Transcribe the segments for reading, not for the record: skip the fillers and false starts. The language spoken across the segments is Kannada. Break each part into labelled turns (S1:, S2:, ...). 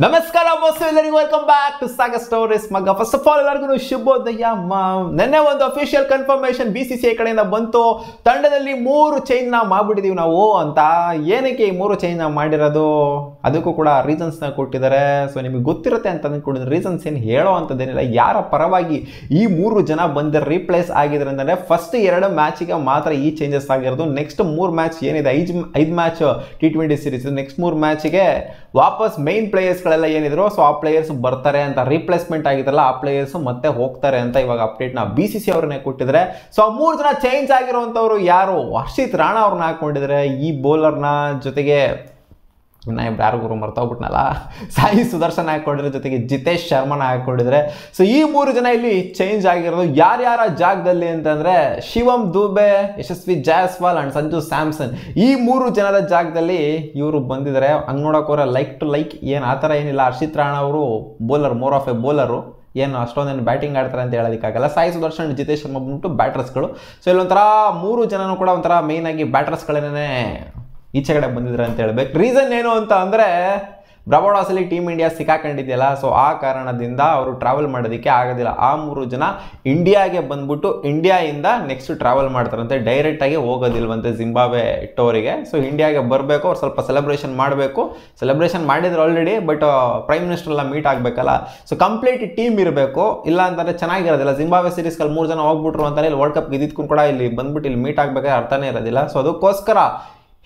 S1: ನಮಸ್ಕಾರ ಬಾಸ್, ಎಲ್ಲರಿಗೂ welcome back to saga stories. ಮಗ ಫಸ್ಟ್ ಆಫ್ ಆಲ್ ಎಲ್ಲರಿಗೂ ಶುಭೋದಯ. ನೆನ್ನೆ ಒಂದು ಅಫಿಷಿಯಲ್ ಕನ್ಫರ್ಮೇಷನ್ BCCI ಕಡೆಯಿಂದ ಬಂತು, ತಂಡದಲ್ಲಿ 3 ಚೇಂಜ್ನ ಮಾಡಿಬಿಟ್ಟಿದೀವಿ ನಾವು ಅಂತ. ಏನಕ್ಕೆ ಈ 3 ಚೇಂಜ್ನ ಮಾಡಿರೋದು, ಅದಕ್ಕೂ ಕೂಡ ರೀಸನ್ಸ್ನ ಕೊಟ್ಟಿದ್ದಾರೆ. ಸೊ ನಿಮಗೆ ಗೊತ್ತಿರುತ್ತೆ ಅಂತ ಅಂದ್ಕೊಂಡಿದ್ರೆ ರೀಸನ್ಸ್ ಏನು ಹೇಳೋ ಅಂಥದ್ದೇನಿಲ್ಲ. ಯಾರ ಪರವಾಗಿ ಈ 3 ಜನ ಬಂದು ರೀಪ್ಲೇಸ್ ಆಗಿದ್ರೆ ಅಂದರೆ ಫಸ್ಟ್ 2 ಮ್ಯಾಚಿಗೆ ಮಾತ್ರ ಈ ಚೇಂಜಸ್ ಆಗಿರೋದು. ನೆಕ್ಸ್ಟ್ 3 ಮ್ಯಾಚ್ ಏನಿದೆ, 5 ಮ್ಯಾಚ್ T20 ಸೀರೀಸ್, ನೆಕ್ಸ್ಟ್ 3 ಮ್ಯಾಚಿಗೆ ವಾಪಸ್ ಮೈನ್ ಪ್ಲೇಯರ್ಸ್ ಗಳೆಲ್ಲ ಏನಿದ್ರು ಸೊ ಆ ಪ್ಲೇಯರ್ಸ್ ಬರ್ತಾರೆ ಅಂತ, ರೀಪ್ಲೇಸ್ಮೆಂಟ್ ಆಗಿದ್ರಲ್ಲ ಆ ಪ್ಲೇಯರ್ಸ್ ಮತ್ತೆ ಹೋಗ್ತಾರೆ ಅಂತ ಇವಾಗ ಅಪ್ಡೇಟ್ ನ BCCI ಅವ್ರನ್ನೇ ಕೊಟ್ಟಿದ್ರೆ. ಸೊ ಆ 3 ಜನ ಚೇಂಜ್ ಆಗಿರುವಂತವ್ರು ಯಾರು, ಹರ್ಷಿತ್ ರಾಣಾ ಅವ್ರನ್ನ ಹಾಕೊಂಡಿದ್ರೆ. ಈ ಬೌಲರ್ನ ಜೊತೆಗೆ ಯಾರು ಗುರು ಮರ್ತೋಗ್ಬಿಟ್ನಲ್ಲ, ಸಾಯಿ ಸುದರ್ಶನ್ ಹಾಕೊಂಡಿದ್ರೆ, ಜೊತೆಗೆ ಜಿತೇಶ್ ಶರ್ಮನ ಹಾಕೊಂಡಿದ್ರೆ. ಸೊ ಈ 3 ಜನ ಇಲ್ಲಿ ಚೇಂಜ್ ಆಗಿರೋದು. ಯಾರ್ಯಾರ ಜಾಗದಲ್ಲಿ ಅಂತಂದ್ರೆ ಶಿವಮ್ ದುಬೆ, ಯಶಸ್ವಿ ಜಾಯ್ಸ್ವಾಲ್ ಅಂಡ್ ಸಂಜು ಸ್ಯಾಮ್ಸನ್, ಈ 3 ಜನದ ಜಾಗದಲ್ಲಿ ಇವರು ಬಂದಿದ್ದಾರೆ. ಹಂಗೆ ನೋಡೋಕೆ ಹೋದ್ರೆ ಲೈಕ್ ಟು ಲೈಕ್ ಏನು ಆ ಥರ ಏನಿಲ್ಲ. ಹರ್ಷಿತ್ ರಾಣಾ ಅವರು bowler, more of A bowler, ಏನು ಅಷ್ಟೊಂದೇನು ಬ್ಯಾಟಿಂಗ್ ಆಡ್ತಾರೆ ಅಂತ ಹೇಳೋದಕ್ಕಾಗಲ್ಲ. ಸಾಯಿ ಸುದರ್ಶನ್, ಜಿತೇಶ್ ಶರ್ಮ ಬಂದ್ಬಿಟ್ಟು ಬ್ಯಾಟರ್ಸ್ಗಳು. ಸೊ ಇಲ್ಲೊಂಥರ 3 ಜನನೂ ಕೂಡ ಒಂಥರ ಮೇಯ್ನ್ ಆಗಿ ಬ್ಯಾಟರ್ಸ್ಗಳನ್ನೇ ಈಚೆ ಕಡೆ ಬಂದಿದ್ದಾರೆ ಅಂತ ಹೇಳ್ಬೇಕು. ರೀಸನ್ ಏನು ಅಂತ ಅಂದರೆ ಬ್ರಾಬೋಡಾಸಲ್ಲಿ ಟೀಮ್ ಇಂಡಿಯಾ ಸಿಕ್ಕಾಕೊಂಡಿದೆಯಲ್ಲ, ಸೊ ಆ ಕಾರಣದಿಂದ ಅವರು ಟ್ರಾವೆಲ್ ಮಾಡೋದಕ್ಕೆ ಆಗೋದಿಲ್ಲ. ಆ 3 ಜನ ಇಂಡಿಯಾಗೆ ಬಂದ್ಬಿಟ್ಟು ಇಂಡಿಯಾಯಿಂದ ನೆಕ್ಸ್ಟ್ ಟ್ರಾವೆಲ್ ಮಾಡ್ತಾರಂತೆ, ಡೈರೆಕ್ಟಾಗಿ ಹೋಗೋದಿಲ್ವಂತೆ ಜಿಂಬಾಬ್ವೆ ಟೋರಿಗೆ. ಸೊ ಇಂಡಿಯಾಗೆ ಬರಬೇಕು, ಅವ್ರು ಸ್ವಲ್ಪ ಸೆಲೆಬ್ರೇಷನ್ ಮಾಡಬೇಕು. ಸೆಲೆಬ್ರೇಷನ್ ಮಾಡಿದ್ರು ಆಲ್ರೆಡಿ, ಬಟ್ ಪ್ರೈಮ್ ಮಿನಿಸ್ಟರ್ ಎಲ್ಲ ಮೀಟ್ ಆಗಬೇಕಲ್ಲ. ಸೊ ಕಂಪ್ಲೀಟ್ ಟೀಮ್ ಇರಬೇಕು, ಇಲ್ಲ ಅಂತಂದರೆ ಚೆನ್ನಾಗಿರೋದಿಲ್ಲ. ಜಿಂಬಾಬ್ವೆ ಸೀರೀಸ್ಗಳು 3 ಜನ ಹೋಗ್ಬಿಟ್ರು ಅಂತಲೇ ಇಲ್ಲಿ ವರ್ಲ್ಡ್ ಕಪ್ ಗೆದ್ದಿದ್ಕೊಂಡು ಕೂಡ ಇಲ್ಲಿ ಬಂದ್ಬಿಟ್ಟು ಇಲ್ಲಿ ಮೀಟ್ ಆಗಬೇಕಾದ್ರೆ ಅರ್ಥನೇ ಇರೋದಿಲ್ಲ. ಸೊ ಅದಕ್ಕೋಸ್ಕರ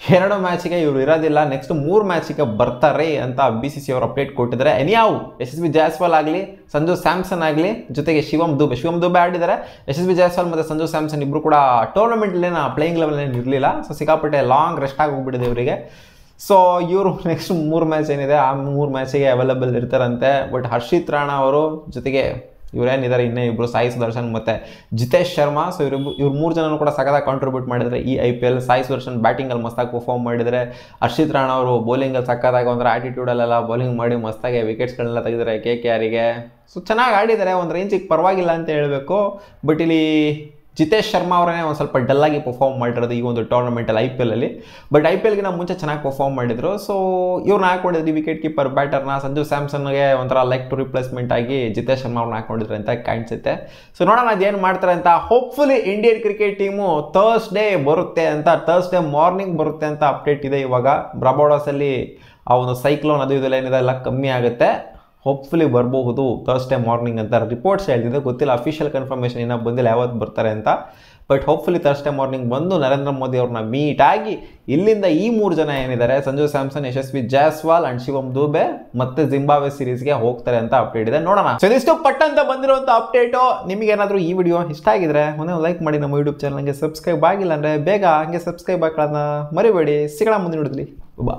S1: 2 ಮ್ಯಾಚಿಗೆ ಇವರು ಇರೋದಿಲ್ಲ, ನೆಕ್ಸ್ಟ್ 3 ಮ್ಯಾಚಿಗೆ ಬರ್ತಾರೆ ಅಂತ BCCI ಅವರು ಅಪ್ಡೇಟ್ ಕೊಟ್ಟಿದ್ದಾರೆ. ಎನಿಯಾವು ಯಶಸ್ವಿ ಜಾಯ್ಸ್ವಾಲ್ ಆಗಲಿ, ಸಂಜು ಸ್ಯಾಮ್ಸನ್ ಆಗಲಿ, ಜೊತೆಗೆ ಶಿವಮ್ ದುಬೆ ಆಡಿದ್ದಾರೆ. ಯಶಸ್ವಿ ಜಾಯ್ಸ್ವಾಲ್ ಮತ್ತು ಸಂಜು ಸ್ಯಾಮ್ಸನ್ ಇಬ್ಬರು ಕೂಡ ಟೂರ್ನಮೆಂಟ್ಲೇನ ಪ್ಲೇಯಿಂಗ್ ಲೆವೆಲ್ ಏನು ಇರಲಿಲ್ಲ. ಸೊ ಸಿಕ್ಕಾಪಟ್ಟೆ ಲಾಂಗ್ ರೆಸ್ಟ್ ಆಗಿ ಹೋಗ್ಬಿಟ್ಟಿದೆ ಇವರಿಗೆ. ಸೊ ಇವರು ನೆಕ್ಸ್ಟ್ 3 ಮ್ಯಾಚ್ ಏನಿದೆ ಆ 3 ಮ್ಯಾಚಿಗೆ ಅವೈಲೇಬಲ್ ಇರ್ತಾರಂತೆ. ಬಟ್ ಹರ್ಷಿತ್ ರಾಣಾ ಅವರು ಜೊತೆಗೆ ಇವರೇನಿದ್ದಾರೆ ಇನ್ನೇ ಇಬ್ಬರು, ಸಾಯಿ ಸುದರ್ಶನ್ ಮತ್ತು ಜಿತೇಶ್ ಶರ್ಮಾ. ಸೊ ಇವ್ರು 3 ಜನನು ಕೂಡ ಸಖತ್ತಾಗಿ ಕಾಂಟ್ರಿಬ್ಯೂಟ್ ಮಾಡಿದರೆ ಈ IPL. ಸಾಯಿ ಸುದರ್ಶನ್ ಬ್ಯಾಟಿಂಗಲ್ಲಿ ಮಸ್ತಾಗಿ ಪರ್ಫಾರ್ಮ್ ಮಾಡಿದರೆ, ಹರ್ಷಿತ್ ರಾಣಾ ಅವರು ಬೌಲಿಂಗಲ್ಲಿ ಸಖತ್ತಾಗಿ ಒಂಥರ ಆ್ಯಟಿಟ್ಯೂಡಲ್ಲೆಲ್ಲ ಬೌಲಿಂಗ್ ಮಾಡಿ ಮಸ್ತಾಗಿ ವಿಕೆಟ್ಸ್ಗಳನ್ನೆಲ್ಲ ತೆಗೆದಿದ್ದಾರೆ KKRಗೆ. ಸೊ ಚೆನ್ನಾಗಿ ಆಡಿದ್ದಾರೆ, ಒಂದು ರೇಂಜಿಗೆ ಪರವಾಗಿಲ್ಲ ಅಂತ ಹೇಳಬೇಕು. ಬಟ್ ಇಲ್ಲಿ ಜಿತೇಶ್ ಶರ್ಮಾ ಅವರೇ ಒಂದು ಸ್ವಲ್ಪ ಡಲ್ಲಾಗಿ ಪರ್ಫಾರ್ಮ್ ಮಾಡಿರೋದು ಈ ಒಂದು ಟೂರ್ನಮೆಂಟಲ್ಲಿ IPLಲ್ಲಿ. ಬಟ್ IPLಗಿನ ಮುಂಚೆ ಚೆನ್ನಾಗಿ ಪರ್ಫಾರ್ಮ್ ಮಾಡಿದರು. ಸೊ ಇವ್ರನ್ನ ಹಾಕೊಂಡಿದ್ರಿ ವಿಕೆಟ್ ಕೀಪರ್ ಬ್ಯಾಟರ್ನ. ಸಂಜು ಸ್ಯಾಮ್ಸನ್ಗೆ ಒಂಥರ ಲೈಕ್ ಟು ರಿಪ್ಲೇಸ್ಮೆಂಟ್ ಆಗಿ ಜಿತೇಶ್ ಶರ್ಮಾ ಅವ್ರನ್ನ ಹಾಕೊಂಡಿದ್ರು ಅಂತ ಕಾಣಿಸುತ್ತೆ. ಸೊ ನೋಡೋಣ ಅದೇನು ಮಾಡ್ತಾರೆ ಅಂತ. Hopefully Indian cricket team Thursday ಬರುತ್ತೆ ಅಂತ, ಥರ್ಸ್ಡೇ ಮಾರ್ನಿಂಗ್ ಬರುತ್ತೆ ಅಂತ ಅಪ್ಡೇಟ್ ಇದೆ ಇವಾಗ. ಬ್ರಾಬೋಡಾಸಲ್ಲಿ ಆ ಒಂದು ಸೈಕ್ಲೋನ್ ಅದು ಇದೆಲ್ಲ ಏನಿದೆ ಎಲ್ಲ ಕಮ್ಮಿ ಆಗುತ್ತೆ. ಹೋಪ್ಫುಲಿ ಬರಬಹುದು ಥರ್ಸ್ಡೇ ಮಾರ್ನಿಂಗ್ ಅಂತ ರಿಪೋರ್ಟ್ಸ್ ಹೇಳ್ತಿದೆ. ಗೊತ್ತಿಲ್ಲ, ಅಫಿಷಿಯಲ್ ಕನ್ಫರ್ಮೇಷನ್ ಇನ್ನೂ ಬಂದಿಲ್ಲ ಯಾವತ್ತು ಬರ್ತಾರೆ ಅಂತ. ಬಟ್ ಹೋಪ್ಫುಲಿ ಥರ್ಸ್ಡೇ ಮಾರ್ನಿಂಗ್ ಬಂದು ನರೇಂದ್ರ ಮೋದಿ ಅವ್ರನ್ನ ಮೀಟ್ ಆಗಿ ಇಲ್ಲಿಂದ ಈ 3 ಜನ ಏನಿದ್ದಾರೆ, ಸಂಜು ಸ್ಯಾಮ್ಸನ್, ಯಶಸ್ವಿ ಜಾಯ್ಸ್ವಾಲ್ ಅಂಡ್ ಶಿವಮ್ ದುಬೆ ಮತ್ತೆ ಜಿಂಬಾಬ್ವೆ ಸೀರೀಸ್ಗೆ ಹೋಗ್ತಾರೆ ಅಂತ ಅಪ್ಡೇಟ್ ಇದೆ. ನೋಡೋಣ. ಸೊ ಇದಿಷ್ಟು ಪಟ್ಟಂತ ಬಂದಿರುವಂಥ ಅಪ್ಡೇಟು. ನಿಮಗೇನಾದರೂ ಈ ವಿಡಿಯೋ ಇಷ್ಟ ಆಗಿದ್ರೆ ಒಂದೇ ಲೈಕ್ ಮಾಡಿ, ನಮ್ಮ ಯೂಟ್ಯೂಬ್ ಚಾನಲ್ಗೆ ಸಬ್ಸ್ಕ್ರೈಬ್ ಆಗಿಲ್ಲ ಅಂದರೆ ಬೇಗ ಹಂಗೆ ಸಬ್ಸ್ಕ್ರೈಬ್ ಹಾಕೋದನ್ನ ಮರಿಬೇಡಿ. ಸಿಗೋಣ ಮುಂದಿನ ವಿಡಿಯೋದಲ್ಲಿ. ಬಾ.